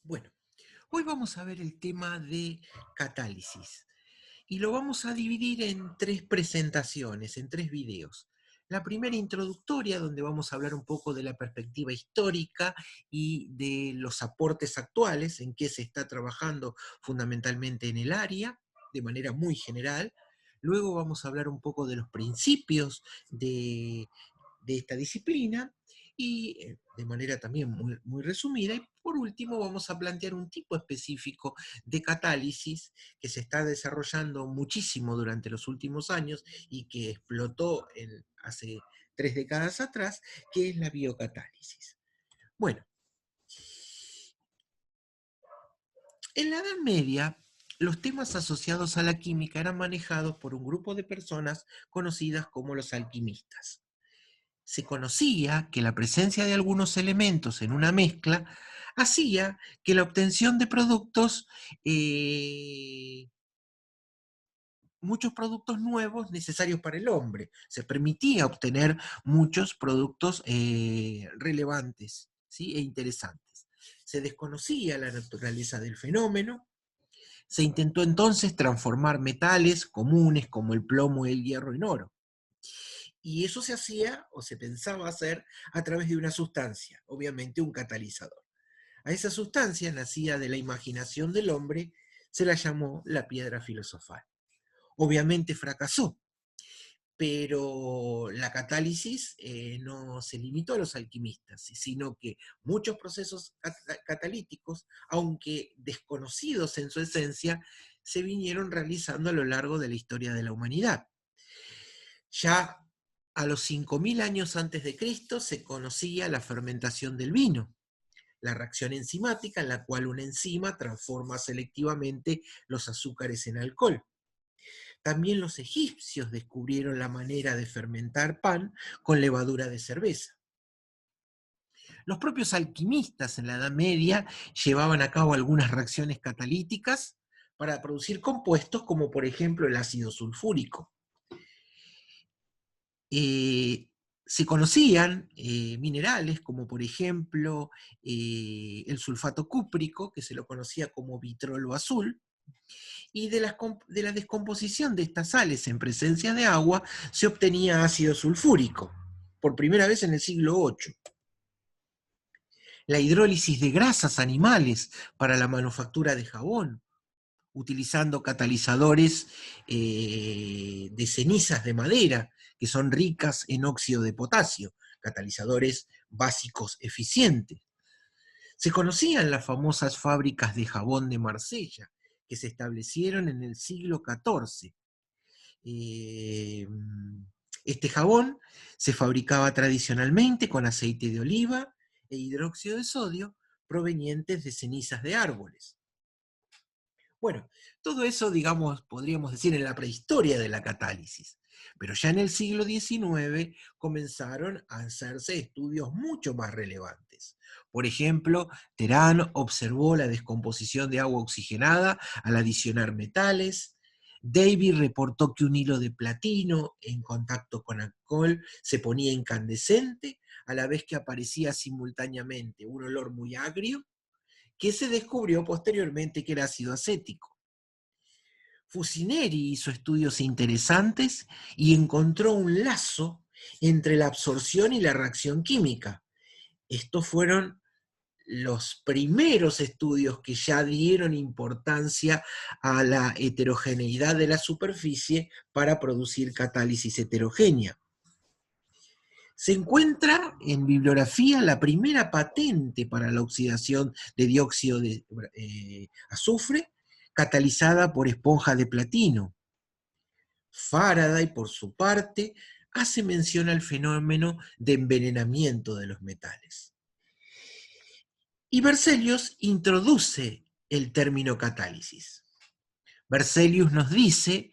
Bueno, hoy vamos a ver el tema de catálisis y lo vamos a dividir en tres presentaciones, en tres videos. La primera introductoria, donde vamos a hablar un poco de la perspectiva histórica y de los aportes actuales, en qué se está trabajando fundamentalmente en el área, de manera muy general. Luego vamos a hablar un poco de los principios de esta disciplina y de manera también muy resumida. Y por último vamos a plantear un tipo específico de catálisis que se está desarrollando muchísimo durante los últimos años y que explotó hace 3 décadas atrás, que es la biocatálisis. Bueno, en la Edad Media, los temas asociados a la química eran manejados por un grupo de personas conocidas como los alquimistas. Se conocía que la presencia de algunos elementos en una mezcla hacía que la obtención de productos, eh, muchos productos nuevos necesarios para el hombre. Se permitía obtener muchos productos relevantes, ¿sí? E interesantes. Se desconocía la naturaleza del fenómeno. Se intentó entonces transformar metales comunes como el plomo y el hierro en oro. Y eso se hacía o se pensaba hacer a través de una sustancia, obviamente un catalizador. A esa sustancia, nacida de la imaginación del hombre, se la llamó la piedra filosofal. Obviamente fracasó, pero la catálisis no se limitó a los alquimistas, sino que muchos procesos catalíticos, aunque desconocidos en su esencia, se vinieron realizando a lo largo de la historia de la humanidad. Ya a los 5000 años antes de Cristo se conocía la fermentación del vino, la reacción enzimática en la cual una enzima transforma selectivamente los azúcares en alcohol. También los egipcios descubrieron la manera de fermentar pan con levadura de cerveza. Los propios alquimistas en la Edad Media llevaban a cabo algunas reacciones catalíticas para producir compuestos como por ejemplo el ácido sulfúrico. Eh, Se conocían minerales como por ejemplo el sulfato cúprico, que se lo conocía como vitrolo azul, y de la descomposición de estas sales en presencia de agua se obtenía ácido sulfúrico, por primera vez en el siglo VIII. La hidrólisis de grasas animales para la manufactura de jabón, utilizando catalizadores de cenizas de madera, que son ricas en óxido de potasio, catalizadores básicos eficientes. Se conocían las famosas fábricas de jabón de Marsella, que se establecieron en el siglo XIV. Eh, este jabón se fabricaba tradicionalmente con aceite de oliva e hidróxido de sodio provenientes de cenizas de árboles. Bueno, todo eso, digamos, podríamos decir en la prehistoria de la catálisis, pero ya en el siglo XIX comenzaron a hacerse estudios mucho más relevantes. Por ejemplo, Terán observó la descomposición de agua oxigenada al adicionar metales. Davy reportó que un hilo de platino en contacto con alcohol se ponía incandescente, a la vez que aparecía simultáneamente un olor muy agrio, que se descubrió posteriormente que era ácido acético. Fusineri hizo estudios interesantes y encontró un lazo entre la absorción y la reacción química. Estos fueron los primeros estudios que ya dieron importancia a la heterogeneidad de la superficie para producir catálisis heterogénea. Se encuentra en bibliografía la primera patente para la oxidación de dióxido de azufre catalizada por esponja de platino. Faraday, por su parte, hace mención al fenómeno de envenenamiento de los metales. Y Berzelius introduce el término catálisis. Berzelius nos dice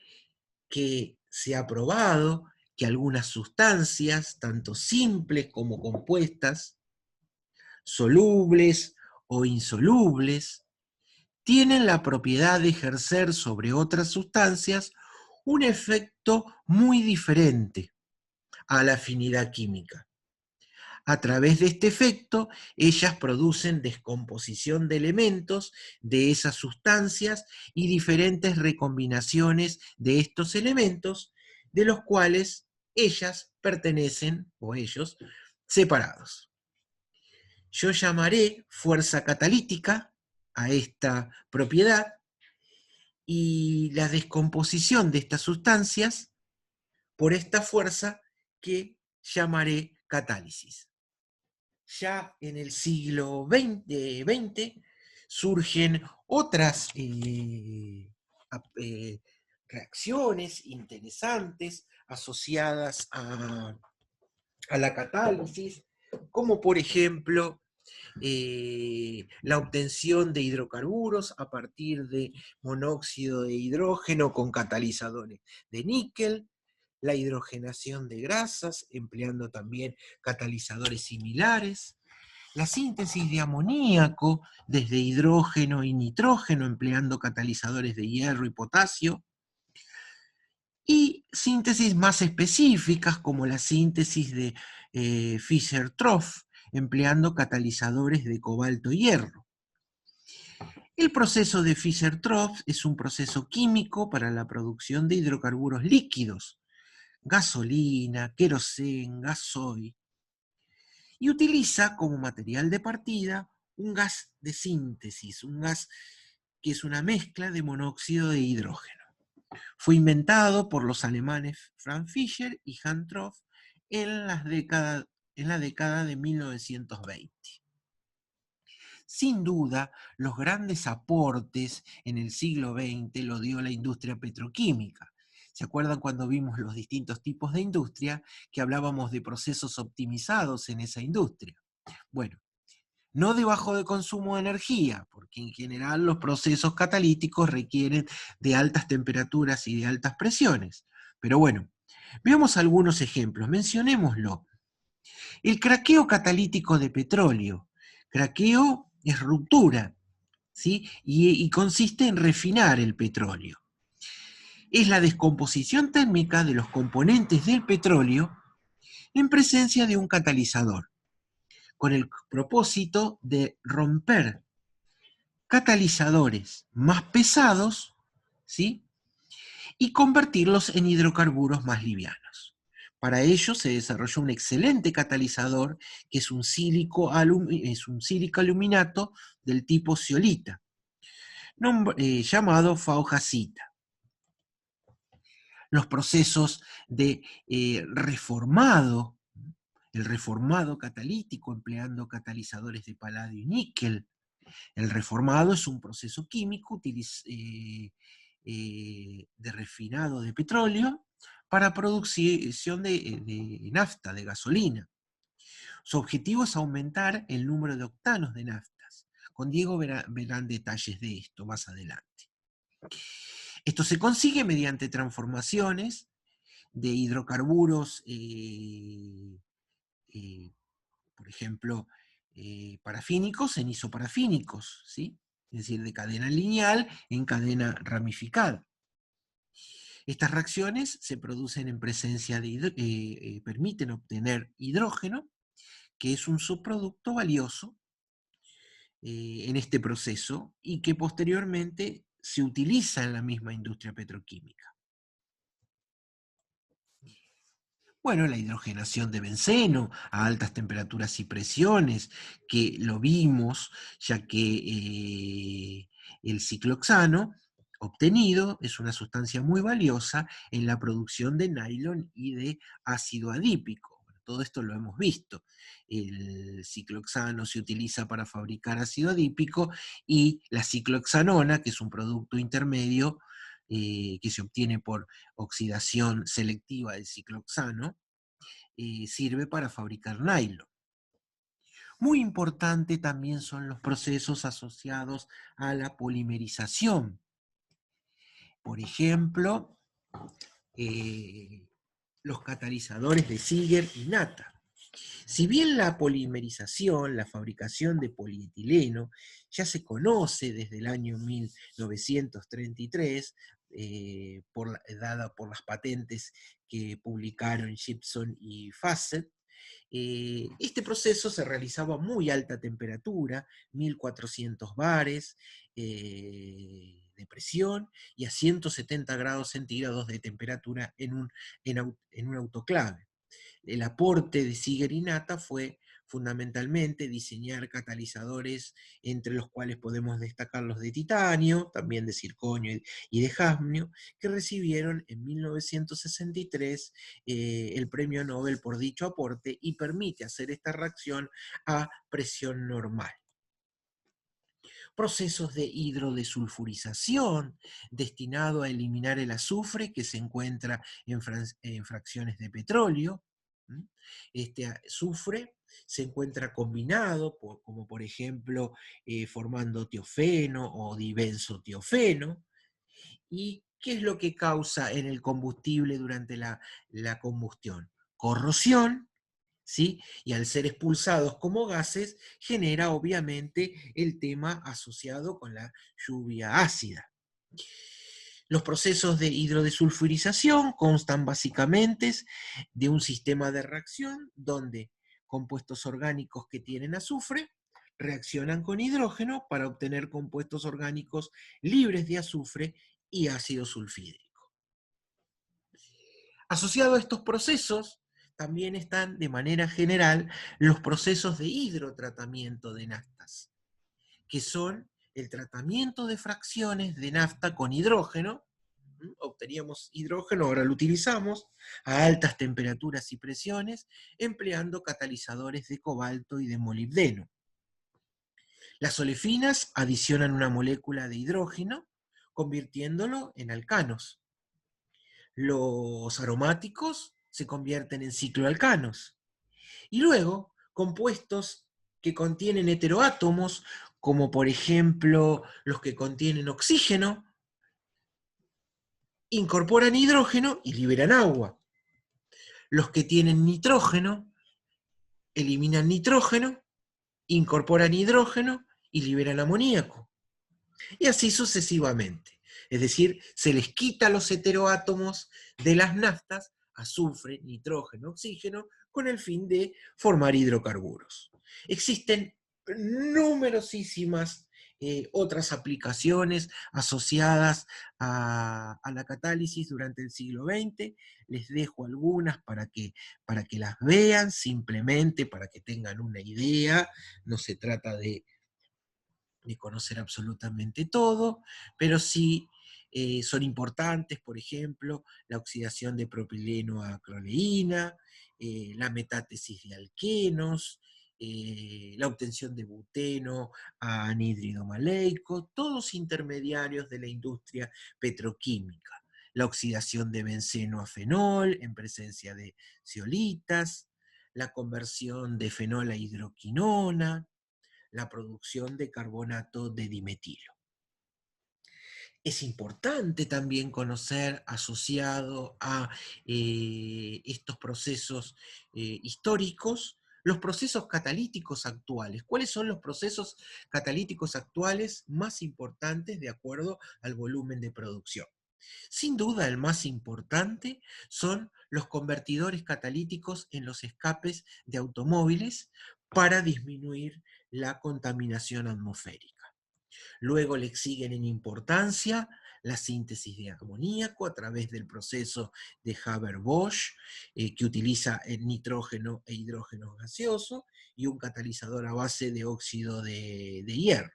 que se ha probado que algunas sustancias, tanto simples como compuestas, solubles o insolubles, tienen la propiedad de ejercer sobre otras sustancias un efecto muy diferente a la afinidad química. A través de este efecto, ellas producen descomposición de elementos de esas sustancias y diferentes recombinaciones de estos elementos, de los cuales ellas pertenecen, o ellos, separados. Yo llamaré fuerza catalítica a esta propiedad, y la descomposición de estas sustancias por esta fuerza que llamaré catálisis. Ya en el siglo XX surgen otras reacciones interesantes asociadas a la catálisis, como por ejemplo la obtención de hidrocarburos a partir de monóxido de hidrógeno con catalizadores de níquel, la hidrogenación de grasas, empleando también catalizadores similares, la síntesis de amoníaco desde hidrógeno y nitrógeno, empleando catalizadores de hierro y potasio, y síntesis más específicas como la síntesis de Fischer-Tropsch, empleando catalizadores de cobalto-hierro. El proceso de Fischer-Tropsch es un proceso químico para la producción de hidrocarburos líquidos, gasolina, queroseno, gasoil, y utiliza como material de partida un gas de síntesis, un gas que es una mezcla de monóxido de hidrógeno. Fue inventado por los alemanes Franz Fischer y Hans Tropsch en la década de 1920. Sin duda, los grandes aportes en el siglo XX lo dio la industria petroquímica. ¿Se acuerdan cuando vimos los distintos tipos de industria que hablábamos de procesos optimizados en esa industria? Bueno, no de bajo de consumo de energía, porque en general los procesos catalíticos requieren de altas temperaturas y de altas presiones. Pero bueno, veamos algunos ejemplos, mencionémoslo. El craqueo catalítico de petróleo. Craqueo es ruptura, ¿sí? Y consiste en refinar el petróleo. Es la descomposición térmica de los componentes del petróleo en presencia de un catalizador, con el propósito de romper catalizadores más pesados, ¿sí? Y convertirlos en hidrocarburos más livianos. Para ello se desarrolló un excelente catalizador que es un sílico aluminato del tipo zeolita, llamado faujasita. Los procesos de reformado, el reformado catalítico empleando catalizadores de paladio y níquel. El reformado es un proceso químico de refinado de petróleo para producción de nafta, de gasolina. Su objetivo es aumentar el número de octanos de naftas. Con Diego verán detalles de esto más adelante. Esto se consigue mediante transformaciones de hidrocarburos, por ejemplo, parafínicos en isoparafínicos, ¿sí? Es decir, de cadena lineal en cadena ramificada. Estas reacciones se producen en presencia de permiten obtener hidrógeno, que es un subproducto valioso en este proceso y que posteriormente se utiliza en la misma industria petroquímica. Bueno, la hidrogenación de benceno a altas temperaturas y presiones, que lo vimos, ya que el cicloxano obtenido es una sustancia muy valiosa en la producción de nylon y de ácido adípico. Todo esto lo hemos visto. El cicloxano se utiliza para fabricar ácido adípico y la cicloxanona, que es un producto intermedio, que se obtiene por oxidación selectiva del cicloxano, sirve para fabricar nylon. Muy importante también son los procesos asociados a la polimerización. Por ejemplo, los catalizadores de Seeger y Nata. Si bien la polimerización, la fabricación de polietileno, ya se conoce desde el año 1933, dada por las patentes que publicaron Gibson y Fassett, Este proceso se realizaba a muy alta temperatura, 1400 bares de presión y a 170 grados centígrados de temperatura en un autoclave. El aporte de Seeger y Natta fue fundamentalmente diseñar catalizadores, entre los cuales podemos destacar los de titanio, también de circonio y de jasmio, que recibieron en 1963 el premio Nobel por dicho aporte y permite hacer esta reacción a presión normal. Procesos de hidrodesulfurización destinado a eliminar el azufre que se encuentra en fracciones de petróleo. Este azufre se encuentra combinado, como por ejemplo formando tiofeno o dibenzotiofeno. ¿Y qué es lo que causa en el combustible durante la combustión? Corrosión, ¿sí? Y al ser expulsados como gases, genera obviamente el tema asociado con la lluvia ácida. Los procesos de hidrodesulfurización constan básicamente de un sistema de reacción donde compuestos orgánicos que tienen azufre reaccionan con hidrógeno para obtener compuestos orgánicos libres de azufre y ácido sulfídrico. Asociado a estos procesos, también están de manera general los procesos de hidrotratamiento de naftas, que son el tratamiento de fracciones de nafta con hidrógeno. Obteníamos hidrógeno, ahora lo utilizamos a altas temperaturas y presiones, empleando catalizadores de cobalto y de molibdeno. Las olefinas adicionan una molécula de hidrógeno, convirtiéndolo en alcanos. Los aromáticos se convierten en cicloalcanos. Y luego, compuestos que contienen heteroátomos, como por ejemplo los que contienen oxígeno, incorporan hidrógeno y liberan agua. Los que tienen nitrógeno eliminan nitrógeno, incorporan hidrógeno y liberan amoníaco. Y así sucesivamente. Es decir, se les quita los heteroátomos de las naftas, azufre, nitrógeno, oxígeno, con el fin de formar hidrocarburos. Existen numerosísimas otras aplicaciones asociadas a la catálisis durante el siglo XX. Les dejo algunas para que las vean, simplemente para que tengan una idea. No se trata de conocer absolutamente todo, pero sí son importantes, por ejemplo, la oxidación de propileno a acroleína, la metátesis de alquenos, la obtención de buteno a anhídrido maleico, todos intermediarios de la industria petroquímica. La oxidación de benceno a fenol en presencia de zeolitas, la conversión de fenol a hidroquinona, la producción de carbonato de dimetilo. Es importante también conocer, asociado a estos procesos históricos, los procesos catalíticos actuales. ¿Cuáles son los procesos catalíticos actuales más importantes de acuerdo al volumen de producción? Sin duda, el más importante son los convertidores catalíticos en los escapes de automóviles para disminuir la contaminación atmosférica. Luego le siguen en importancia la síntesis de amoníaco a través del proceso de Haber-Bosch, que utiliza el nitrógeno e hidrógeno gaseoso y un catalizador a base de óxido de hierro.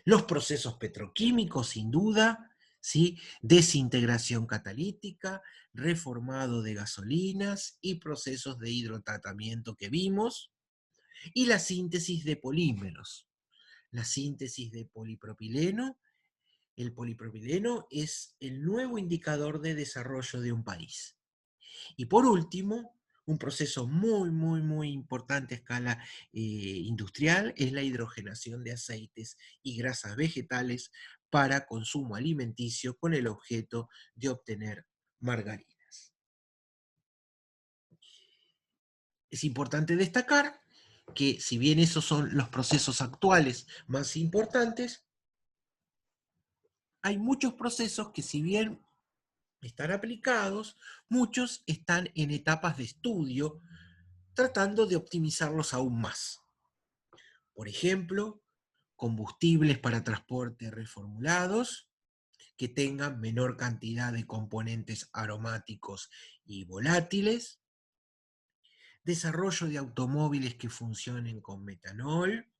Los procesos petroquímicos, sin duda, ¿sí? Desintegración catalítica, reformado de gasolinas y procesos de hidrotratamiento que vimos, y la síntesis de polímeros. La síntesis de polipropileno. El polipropileno es el nuevo indicador de desarrollo de un país. Y por último, un proceso muy importante a escala industrial es la hidrogenación de aceites y grasas vegetales para consumo alimenticio con el objeto de obtener margarinas. Es importante destacar que si bien esos son los procesos actuales más importantes, hay muchos procesos que si bien están aplicados, muchos están en etapas de estudio, tratando de optimizarlos aún más. Por ejemplo, combustibles para transporte reformulados, que tengan menor cantidad de componentes aromáticos y volátiles, desarrollo de automóviles que funcionen con metanol,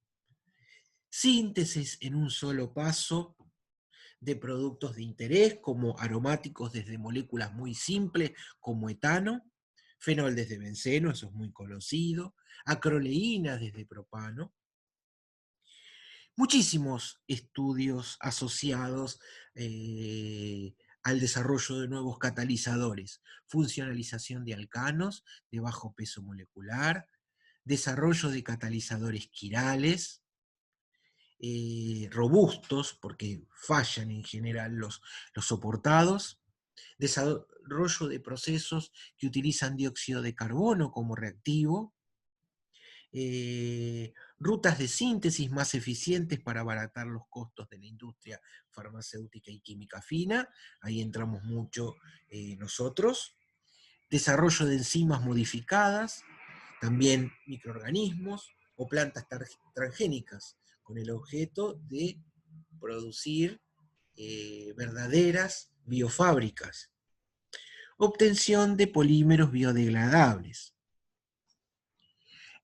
síntesis en un solo paso de productos de interés como aromáticos desde moléculas muy simples como etano, fenol desde benceno, eso es muy conocido, acroleínas desde propano, muchísimos estudios asociados al desarrollo de nuevos catalizadores, funcionalización de alcanos de bajo peso molecular, desarrollo de catalizadores quirales, robustos, porque fallan en general los soportados, desarrollo de procesos que utilizan dióxido de carbono como reactivo, rutas de síntesis más eficientes para abaratar los costos de la industria farmacéutica y química fina, ahí entramos mucho nosotros, desarrollo de enzimas modificadas, también microorganismos o plantas transgénicas, con el objeto de producir verdaderas biofábricas, obtención de polímeros biodegradables.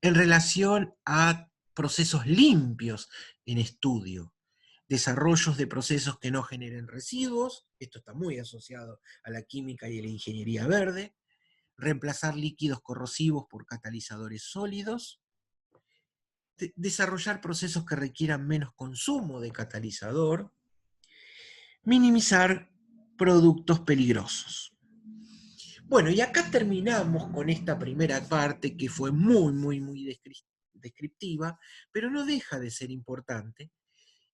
En relación a procesos limpios en estudio, desarrollos de procesos que no generen residuos, esto está muy asociado a la química y a la ingeniería verde, reemplazar líquidos corrosivos por catalizadores sólidos, desarrollar procesos que requieran menos consumo de catalizador, minimizar productos peligrosos. Bueno, y acá terminamos con esta primera parte que fue muy descriptiva, pero no deja de ser importante.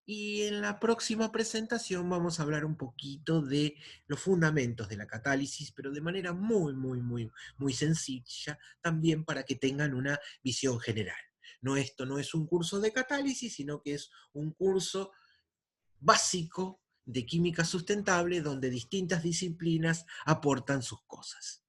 Y en la próxima presentación vamos a hablar un poquito de los fundamentos de la catálisis, pero de manera muy sencilla, también para que tengan una visión general. No, esto no es un curso de catálisis, sino que es un curso básico de química sustentable donde distintas disciplinas aportan sus cosas.